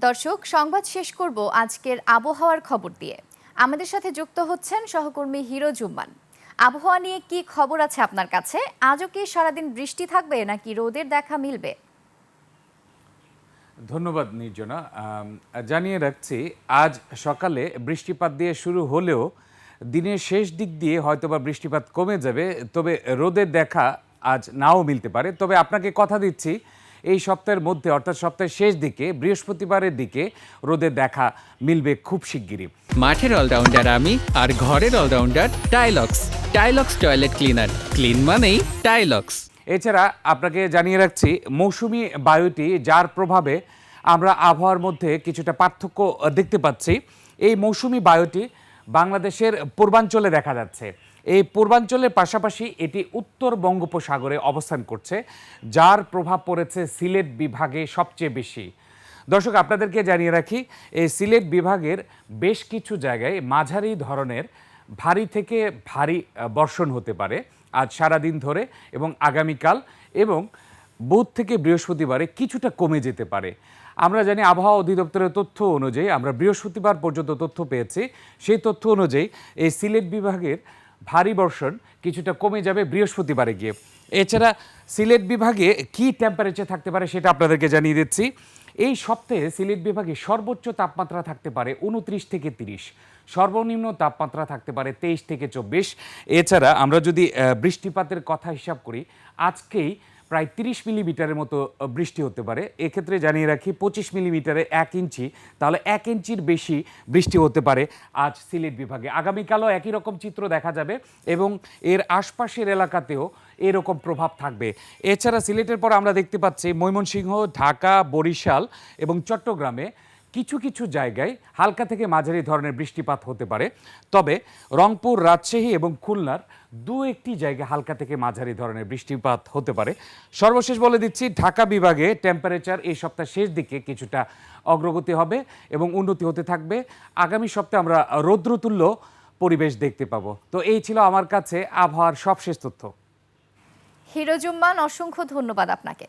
দর্শক, সংবাদ শেষ করব আজকের আবহাওয়ার খবর দিয়ে। আমাদের সাথে যুক্ত হচ্ছেন সহকর্মী হিরো জুম্মান। আবহাওয়া নিয়ে কি খবর আছে আপনার কাছে? আজও কি সারাদিন বৃষ্টি থাকবে নাকি রোদের দেখা মিলবে? ধন্যবাদ নির্জনা। জানিয়ে রাখছি, আজ সকালে বৃষ্টিপাত দিয়ে শুরু হলেও দিনের শেষ দিক দিয়ে হয়তোবা বৃষ্টিপাত কমে যাবে, তবে রোদের দেখা আজ নাও মিলতে পারে। তবে আপনাকে কথা দিচ্ছি, এই সপ্তাহের মধ্যে অর্থাৎ সপ্তাহের শেষ দিকে বৃহস্পতিবারের দিকে রোদের দেখা মিলবে খুব শিগগিরই। মাঠের অলরাউন্ডার আমি, আর ঘরের allrounder Tylox. Tylox toilet cleaner, clean মানেই টাইলক্স। এছাড়া আপনাকে জানিয়ে রাখছি, মৌসুমি বায়ুটি যার প্রভাবে আমরা আবহাওয়ার মধ্যে কিছুটা পার্থক্য দেখতে পাচ্ছি। এই মৌসুমি বায়ুটি বাংলাদেশের পূর্বাঞ্চলে দেখা যাচ্ছে। এই পূর্বাঞ্চলের পাশাপাশি এটি উত্তর বঙ্গোপসাগরে অবস্থান করছে, যার প্রভাব পড়েছে সিলেট বিভাগে সবচেয়ে বেশি। দর্শক, আপনাদেরকে জানিয়ে রাখি, এই সিলেট বিভাগের বেশ কিছু জায়গায় মাঝারি ধরনের ভারী থেকে ভারী বর্ষণ হতে পারে আজ সারাদিন ধরে, এবং আগামীকাল এবং বুধ থেকে বৃহস্পতিবারে কিছুটা কমে যেতে পারে। আমরা জানি আবহাওয়া অধিদপ্তরের তথ্য অনুযায়ী, আমরা বৃহস্পতিবার পর্যন্ত তথ্য পেয়েছি, সেই তথ্য অনুযায়ী এই সিলেট বিভাগের ভারী বর্ষণ কিছুটা কমে যাবে বৃহস্পতিবারে গিয়ে। এছাড়া সিলেট বিভাগে কি টেম্পারেচার থাকতে পারে সেটা আপনাদেরকে জানিয়ে দিচ্ছি। এই সপ্তাহে সিলেট বিভাগে সর্বোচ্চ তাপমাত্রা থাকতে পারে 29 থেকে 30, সর্বনিম্ন তাপমাত্রা থাকতে পারে 23 থেকে 24। এছাড়া আমরা যদি বৃষ্টিপাতের কথা হিসাব করি, আজকেই প্রায় 30 মিলিমিটারের মতো বৃষ্টি হতে পারে। এক্ষেত্রে জানিয়ে রাখি, 25 মিলিমিটারে 1 ইঞ্চি, তাহলে 1 ইঞ্চির বেশি বৃষ্টি হতে পারে আজ সিলেট বিভাগে। আগামীকালও একই রকম চিত্র দেখা যাবে এবং এর আশপাশের এলাকাতেও এরকম প্রভাব থাকবে। এছাড়া সিলেটের পর আমরা দেখতে পাচ্ছি ময়মনসিংহ, ঢাকা, বরিশাল এবং চট্টগ্রামে কিছু কিছু জায়গায় হালকা থেকে মাঝারি ধরনের বৃষ্টিপাত হতে পারে। তবে রংপুর, রাজশাহী এবং খুলনার দু একটি জায়গায় হালকা থেকে মাঝারি ধরনের বৃষ্টিপাত হতে পারে। সর্বশেষ বলে দিচ্ছি, ঢাকা বিভাগে টেম্পারেচার এই সপ্তাহের শেষ দিকে কিছুটা অগ্রগতি হবে এবং উন্নতি হতে থাকবে। আগামী সপ্তাহে আমরা রৌদ্রতুল্য পরিবেশ দেখতে পাবো। তো এই ছিল আমার কাছে আবহাওয়ার সবশেষ তথ্য। হিরো জুম্মান, অসংখ্য ধন্যবাদ আপনাকে।